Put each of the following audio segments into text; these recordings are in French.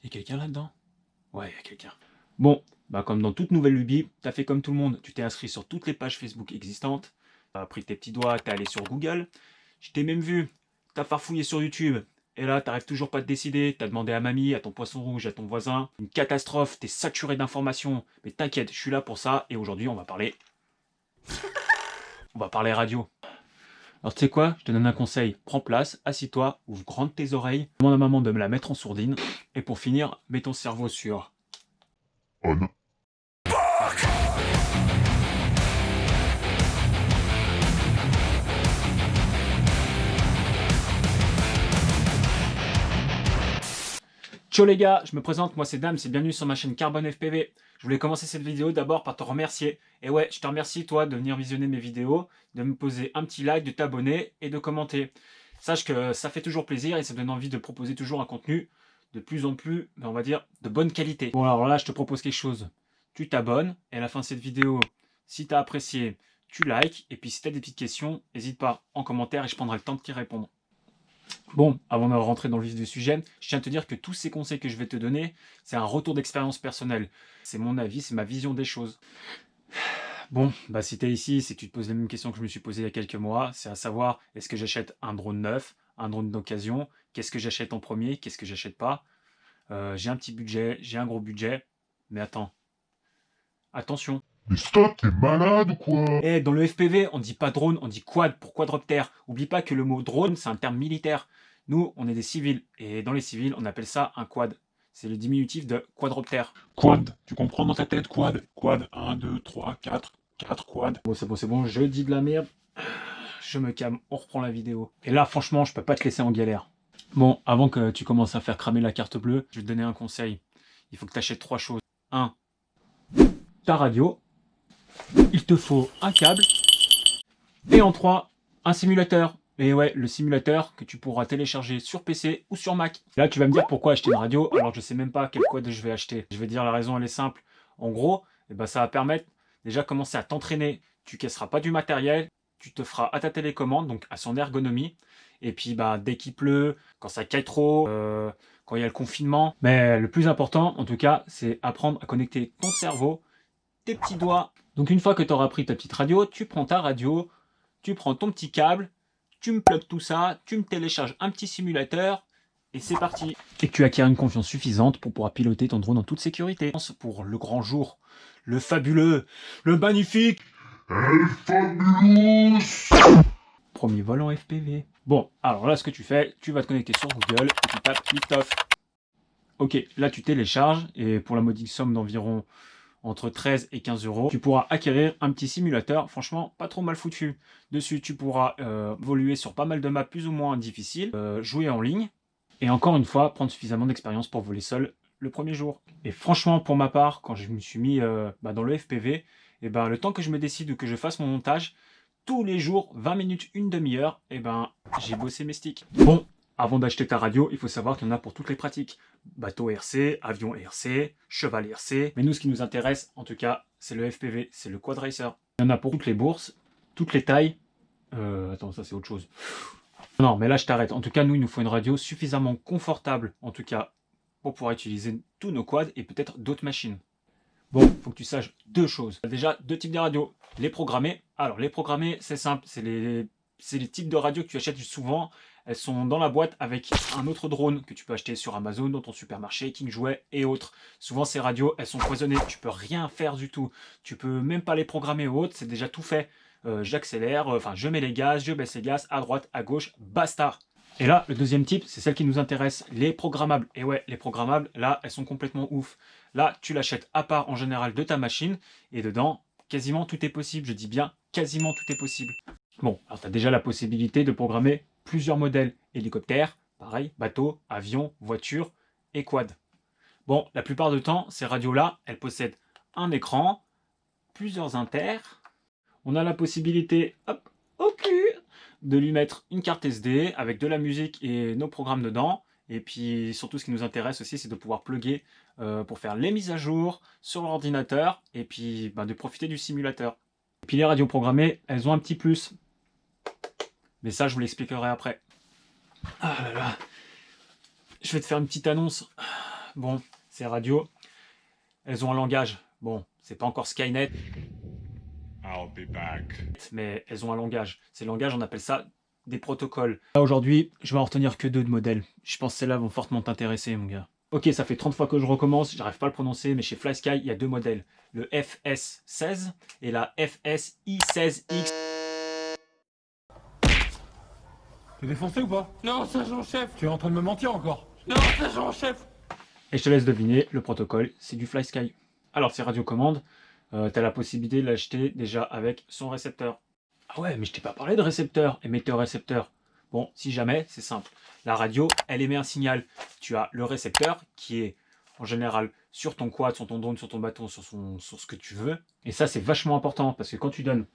Y'a quelqu'un là-dedans? Ouais, y'a quelqu'un. Bon, bah comme dans toute nouvelle lubie, t'as fait comme tout le monde. Tu t'es inscrit sur toutes les pages Facebook existantes. T'as pris tes petits doigts, t'es allé sur Google. Je t'ai même vu. T'as farfouillé sur YouTube. Et là, t'arrives toujours pas à te décider. T'as demandé à mamie, à ton poisson rouge, à ton voisin. Une catastrophe, t'es saturé d'informations. Mais t'inquiète, je suis là pour ça. Et aujourd'hui, on va parler... On va parler radio. Alors tu sais quoi? Je te donne un conseil. Prends place, assis-toi, ouvre grande tes oreilles. Demande à maman de me la mettre en sourdine. Et pour finir, mets ton cerveau sur... Oh non. Ciao les gars, je me présente, moi c'est Dame, c'est bienvenue sur ma chaîne Carbone FPV. Je voulais commencer cette vidéo d'abord par te remercier. Et ouais, je te remercie toi de venir visionner mes vidéos, de me poser un petit like, de t'abonner et de commenter. Sache que ça fait toujours plaisir et ça me donne envie de proposer toujours un contenu de plus en plus, on va dire, de bonne qualité. Bon alors là, je te propose quelque chose. Tu t'abonnes et à la fin de cette vidéo, si tu as apprécié, tu likes. Et puis si tu as des petites questions, n'hésite pas en commentaire et je prendrai le temps de t'y répondre. Bon, avant de rentrer dans le vif du sujet, je tiens à te dire que tous ces conseils que je vais te donner, c'est un retour d'expérience personnelle. C'est mon avis, c'est ma vision des choses. Bon, bah si t'es ici, c'est que tu te poses les mêmes questions que je me suis posé il y a quelques mois, c'est à savoir, est-ce que j'achète un drone neuf, un drone d'occasion, qu'est-ce que j'achète en premier, qu'est-ce que j'achète pas. J'ai un petit budget, j'ai un gros budget, mais attends, attention. Mais stop, t'es malade ou quoi? Eh, dans le FPV, on dit pas drone, on dit quad pour quadruptère. Oublie pas que le mot drone, c'est un terme militaire. Nous, on est des civils, et dans les civils, on appelle ça un quad. C'est le diminutif de quadruptère. Quad, tu comprends dans ta tête, quad? Quad, 1, 2, 3, 4, 4 quad. Bon, c'est bon, je dis de la merde. Je me calme, on reprend la vidéo. Et là, franchement, je peux pas te laisser en galère. Bon, avant que tu commences à faire cramer la carte bleue, je vais te donner un conseil. Il faut que tu achètes 3 choses. 1. Ta radio. Il te faut un câble. Et en 3, un simulateur. Et ouais, le simulateur que tu pourras télécharger sur PC ou sur Mac. Là, tu vas me dire pourquoi acheter une radio alors que je sais même pas quel quad je vais acheter. Je vais dire la raison, elle est simple. En gros, eh ben, ça va permettre déjà commencer à t'entraîner. Tu casseras pas du matériel, tu te feras à ta télécommande, donc à son ergonomie. Et puis, bah, dès qu'il pleut, quand ça caille trop, quand il y a le confinement. Mais le plus important, en tout cas, c'est apprendre à connecter ton cerveau, tes petits doigts. Donc une fois que tu auras pris ta petite radio, tu prends ta radio, tu prends ton petit câble, tu me plugues tout ça, tu me télécharges un petit simulateur, et c'est parti. Et tu acquiers une confiance suffisante pour pouvoir piloter ton drone en toute sécurité. Pour le grand jour, le fabuleux, le magnifique, Fabulous! premier vol en FPV. Bon, alors là, ce que tu fais, tu vas te connecter sur Google et tu tapes liftoff. Ok, là tu télécharges, et pour la modique somme d'environ entre 13 et 15 euros, tu pourras acquérir un petit simulateur, franchement pas trop mal foutu. Dessus, tu pourras évoluer sur pas mal de maps plus ou moins difficiles, jouer en ligne, et encore une fois, prendre suffisamment d'expérience pour voler seul le premier jour. Et franchement, pour ma part, quand je me suis mis dans le FPV, et ben, le temps que je me décide ou que je fasse mon montage, tous les jours, 20 minutes, une demi-heure, et ben, j'ai bossé mes sticks. Bon, avant d'acheter ta radio, il faut savoir qu'il y en a pour toutes les pratiques. Bateau RC, avion RC, cheval RC. Mais nous, ce qui nous intéresse, en tout cas, c'est le FPV, c'est le quad racer. Il y en a pour toutes les bourses, toutes les tailles. Attends, ça c'est autre chose. Non, mais là je t'arrête. En tout cas, nous, il nous faut une radio suffisamment confortable, en tout cas, pour pouvoir utiliser tous nos quads et peut-être d'autres machines. Bon, il faut que tu saches deux choses. Déjà, deux types de radios. Les programmés. Alors, les programmés, c'est simple. C'est les types de radios que tu achètes souvent. Elles sont dans la boîte avec un autre drone que tu peux acheter sur Amazon, dans ton supermarché, King Jouet et autres. Souvent, ces radios, elles sont cloisonnées. Tu peux rien faire du tout. Tu peux même pas les programmer ou autre. C'est déjà tout fait. J'accélère, enfin, je mets les gaz, je baisse les gaz, à droite, à gauche, basta. Et là, le deuxième type, c'est celle qui nous intéresse, les programmables. Et ouais, les programmables, là, elles sont complètement ouf. Là, tu l'achètes à part en général de ta machine, et dedans, quasiment tout est possible. Je dis bien, quasiment tout est possible. Bon, alors tu as déjà la possibilité de programmer plusieurs modèles. Hélicoptère, pareil, bateau, avion, voiture et quad. Bon, la plupart du temps, ces radios-là, elles possèdent un écran, plusieurs inters. On a la possibilité, hop, au cul, de lui mettre une carte SD avec de la musique et nos programmes dedans. Et puis surtout, ce qui nous intéresse aussi, c'est de pouvoir plugger pour faire les mises à jour sur l'ordinateur et puis de profiter du simulateur. Et puis les radios programmées, elles ont un petit plus. Mais ça, je vous l'expliquerai après. Ah là là. Je vais te faire une petite annonce. Bon, ces radios, elles ont un langage. Bon, c'est pas encore Skynet, I'll be back. mais elles ont un langage. Ces langages, on appelle ça des protocoles. Là, aujourd'hui, je vais en retenir que 2 de modèles. Je pense que celles-là vont fortement t'intéresser, mon gars. Ok, ça fait 30 fois que je recommence, j'arrive pas à le prononcer, mais chez FlySky, il y a 2 modèles. Le FS16 et la FSI16X. T'es défoncé ou pas? Non, sergent-chef. Tu es en train de me mentir encore? Non, sergent-chef. Et je te laisse deviner, le protocole, c'est du FlySky. Alors, ces radiocommandes, tu as la possibilité de l'acheter déjà avec son récepteur. Ah ouais, mais je t'ai pas parlé de récepteur, émetteur-récepteur. Bon, si jamais, c'est simple. La radio, elle émet un signal. Tu as le récepteur qui est en général sur ton quad, sur ton drone, sur ton bâton, sur ce que tu veux. Et ça, c'est vachement important parce que quand tu donnes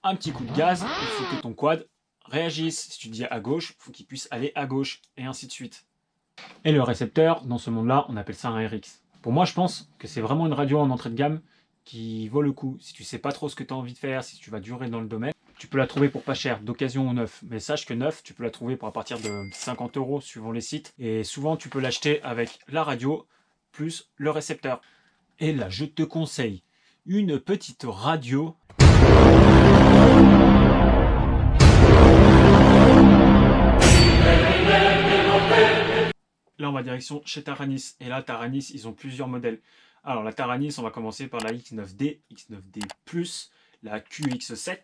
un petit coup de gaz, il faut que ton quad réagisse. Si tu dis à gauche, il faut qu'il puisse aller à gauche et ainsi de suite. Et le récepteur, dans ce monde-là, on appelle ça un RX. Pour moi, je pense que c'est vraiment une radio en entrée de gamme qui vaut le coup. Si tu sais pas trop ce que tu as envie de faire, si tu vas durer dans le domaine, tu peux la trouver pour pas cher, d'occasion ou neuf. Mais sache que neuf, tu peux la trouver pour à partir de 50 € suivant les sites. Et souvent, tu peux l'acheter avec la radio plus le récepteur. Et là, je te conseille une petite radio. Là, on va direction chez Taranis. Et là, Taranis, ils ont plusieurs modèles. Alors, la Taranis, on va commencer par la X9D, X9D+, la QX7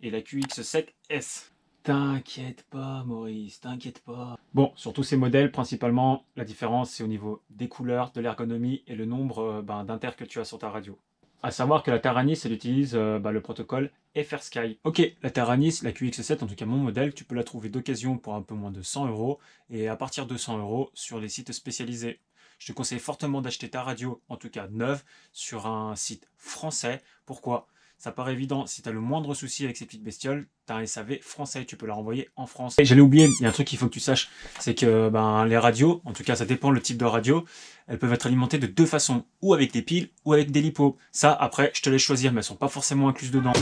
et la QX7S. T'inquiète pas, Maurice, t'inquiète pas. Bon, sur tous ces modèles, principalement, la différence, c'est au niveau des couleurs, de l'ergonomie et le nombre d'inter que tu as sur ta radio. À savoir que la Taranis, elle utilise le protocole FrSky. Ok, la Taranis, la QX7, en tout cas mon modèle, tu peux la trouver d'occasion pour un peu moins de 100 € et à partir de 100 € sur les sites spécialisés. Je te conseille fortement d'acheter ta radio, en tout cas neuve, sur un site français. Pourquoi ? Ça paraît évident, si tu as le moindre souci avec ces petites bestioles, tu as un SAV français, tu peux la renvoyer en France. Et j'allais oublier, il y a un truc qu'il faut que tu saches, c'est que les radios, en tout cas ça dépend le type de radio, elles peuvent être alimentées de 2 façons, ou avec des piles, ou avec des lipos. Ça, après, je te laisse choisir, mais elles sont pas forcément incluses dedans.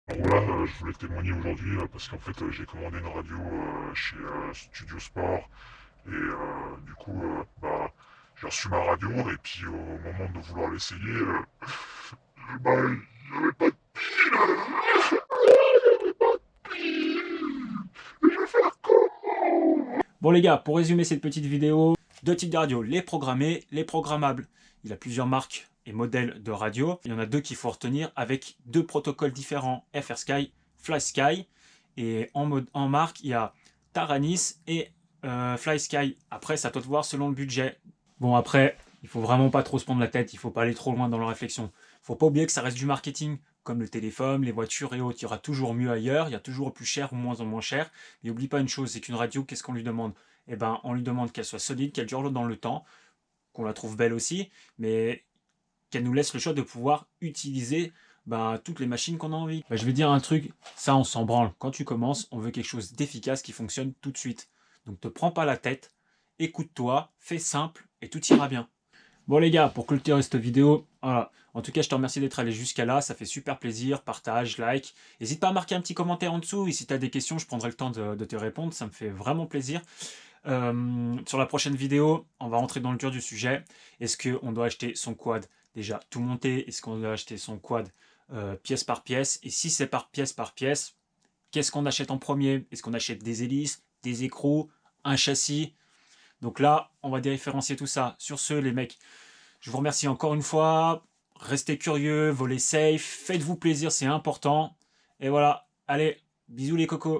Voilà, je voulais témoigner aujourd'hui parce qu'en fait j'ai commandé une radio chez Studio Sport et du coup j'ai reçu ma radio et puis au moment de vouloir l'essayer, il n'y avait pas de Bon les gars, pour résumer cette petite vidéo, 2 types de radios, les programmés, les programmables. Il y a plusieurs marques et modèles de radio. Il y en a 2 qu'il faut retenir avec 2 protocoles différents, FrSky, FlySky. Et en marque, il y a Taranis et FlySky. Après, c'est à toi de voir selon le budget. Bon après, il faut vraiment pas trop se prendre la tête, il faut pas aller trop loin dans la réflexion. Faut pas oublier que ça reste du marketing, comme le téléphone, les voitures et autres. Il y aura toujours mieux ailleurs, il y a toujours plus cher ou moins en moins cher. Mais n'oublie pas une chose, c'est qu'une radio, qu'est-ce qu'on lui demande? Eh ben, on lui demande qu'elle soit solide, qu'elle dure dans le temps, qu'on la trouve belle aussi, mais qu'elle nous laisse le choix de pouvoir utiliser toutes les machines qu'on a envie. Je vais dire un truc, ça on s'en branle. Quand tu commences, on veut quelque chose d'efficace qui fonctionne tout de suite. Donc te prends pas la tête, écoute-toi, fais simple et tout ira bien. Bon les gars, pour clôturer cette vidéo, voilà. En tout cas, je te remercie d'être allé jusqu'à là, ça fait super plaisir, partage, like. N'hésite pas à marquer un petit commentaire en dessous, et si tu as des questions, je prendrai le temps de te répondre, ça me fait vraiment plaisir. Sur la prochaine vidéo, on va rentrer dans le dur du sujet. Est-ce qu'on doit acheter son quad déjà tout monté? Est-ce qu'on doit acheter son quad pièce par pièce? Et si c'est par pièce, qu'est-ce qu'on achète en premier? Est-ce qu'on achète des hélices, des écrous, un châssis? Donc là, on va différencier tout ça. Sur ce, les mecs, je vous remercie encore une fois. Restez curieux, volez safe, faites-vous plaisir, c'est important. Et voilà, allez, bisous les cocos.